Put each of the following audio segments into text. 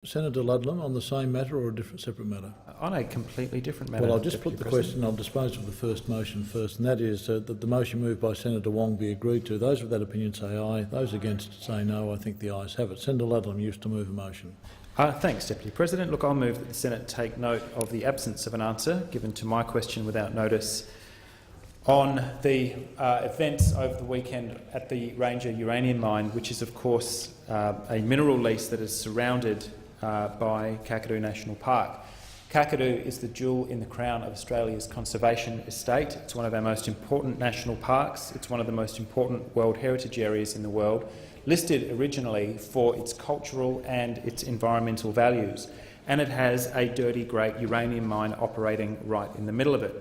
Senator Ludlam, on the same matter or a different separate matter? On a completely different matter. Well, I'll just Deputy put the President. question. I'll dispose of the first motion first, and that is that the motion moved by Senator Wong be agreed to. Those with that opinion say aye. Those against say no. I think the ayes have it. Senator Ludlam used to move a motion. Thanks, Deputy President. Look, I'll move that the Senate take note of the absence of an answer given to my question without notice on the events over the weekend at the Ranger uranium mine, which is, of course, a mineral lease that is surrounded by Kakadu National Park. Kakadu is the jewel in the crown of Australia's conservation estate. It's one of our most important national parks. It's one of the most important World Heritage Areas in the world, listed originally for its cultural and its environmental values. And it has a dirty, great uranium mine operating right in the middle of it.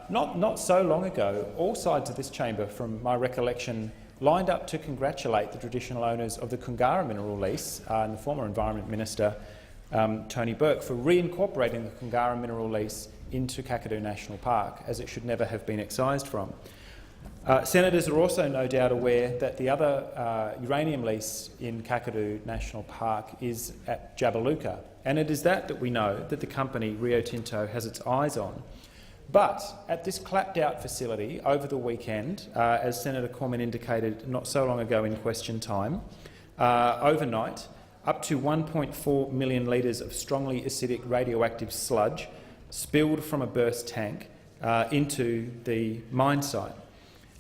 Not so long ago, all sides of this chamber, from my recollection, lined up to congratulate the traditional owners of the Kungara mineral lease and the former Environment Minister, Tony Burke, for reincorporating the Kungara mineral lease into Kakadu National Park, as it should never have been excised from. Senators are also no doubt aware that the other uranium lease in Kakadu National Park is at Jabiluka, and it is that we know that the company Rio Tinto has its eyes on. But at this clapped-out facility over the weekend, as Senator Cormann indicated not so long ago in question time, overnight, up to 1.4 million litres of strongly acidic radioactive sludge spilled from a burst tank into the mine site.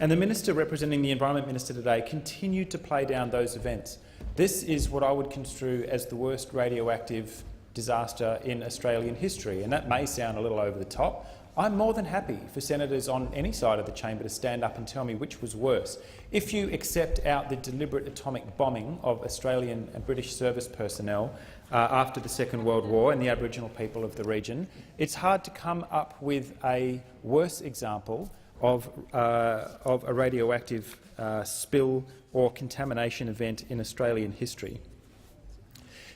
And the Minister representing the Environment Minister today continued to play down those events. This is what I would construe as the worst radioactive disaster in Australian history, and that may sound a little over the top. I'm more than happy for senators on any side of the chamber to stand up and tell me which was worse. If you accept out the deliberate atomic bombing of Australian and British service personnel after the Second World War and the Aboriginal people of the region, it's hard to come up with a worse example of a radioactive spill or contamination event in Australian history.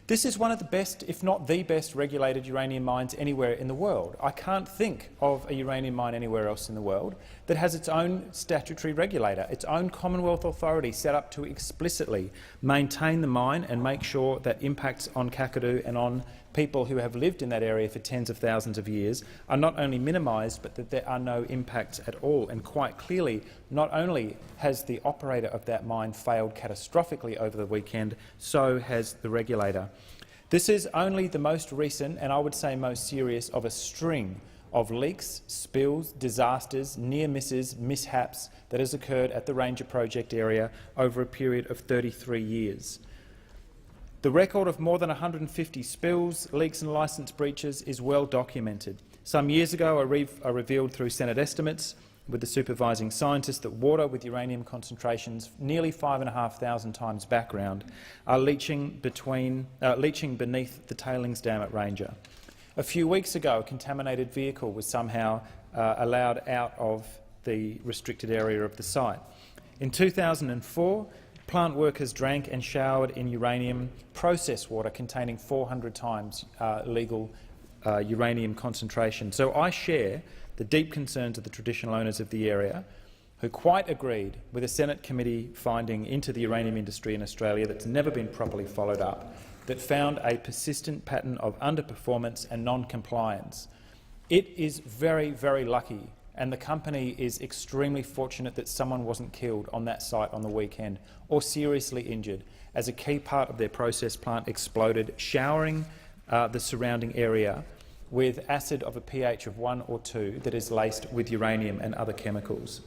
This is one of the best, if not the best, regulated uranium mines anywhere in the world. I can't think of a uranium mine anywhere else in the world that has its own statutory regulator, its own Commonwealth authority set up to explicitly maintain the mine and make sure that impacts on Kakadu and on people who have lived in that area for tens of thousands of years are not only minimised, but that there are no impacts at all. And quite clearly, not only has the operator of that mine failed catastrophically over the weekend, so has the regulator. This is only the most recent, and I would say most serious, of a string of leaks, spills, disasters, near misses, mishaps that has occurred at the Ranger project area over a period of 33 years. The record of more than 150 spills, leaks and licence breaches is well documented. Some years ago I revealed through Senate estimates with the supervising scientist that water with uranium concentrations nearly 5,500 times background are leaching beneath the tailings dam at Ranger. A few weeks ago, a contaminated vehicle was somehow allowed out of the restricted area of the site. In 2004, plant workers drank and showered in uranium process water containing 400 times legal uranium concentration. So I share the deep concerns of the traditional owners of the area, who quite agreed with a Senate committee finding into the uranium industry in Australia that's never been properly followed up, that found a persistent pattern of underperformance and non-compliance. It is very, very lucky, and the company is extremely fortunate that someone wasn't killed on that site on the weekend or seriously injured, as a key part of their process plant exploded, showering the surrounding area with acid of a pH of 1 or 2 that is laced with uranium and other chemicals.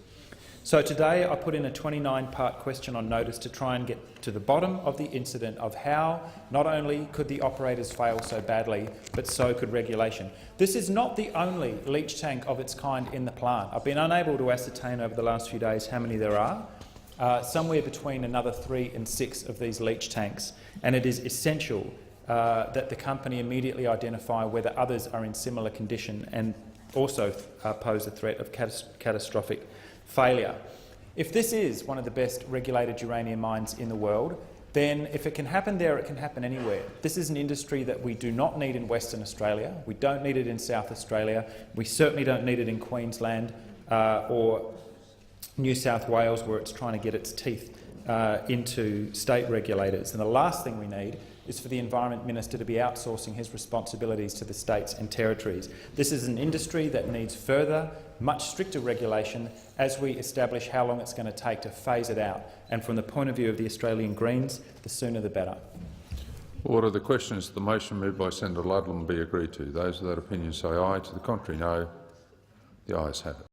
So today I put in a 29-part question on notice to try and get to the bottom of the incident of how not only could the operators fail so badly, but so could regulation. This is not the only leach tank of its kind in the plant. I've been unable to ascertain over the last few days how many there are, somewhere between another 3 and 6 of these leach tanks, and it is essential that the company immediately identify whether others are in similar condition and also pose a threat of catastrophic failure. If this is one of the best regulated uranium mines in the world, then if it can happen there, it can happen anywhere. This is an industry that we do not need in Western Australia. We don't need it in South Australia. We certainly don't need it in Queensland or New South Wales, where it's trying to get its teeth into state regulators. And the last thing we need is for the Environment Minister to be outsourcing his responsibilities to the states and territories. This is an industry that needs further, much stricter regulation as we establish how long it's going to take to phase it out. And from the point of view of the Australian Greens, the sooner the better. Order. The question is the motion moved by Senator Ludlam be agreed to. Those of that opinion say aye. To the contrary, no. The ayes have it.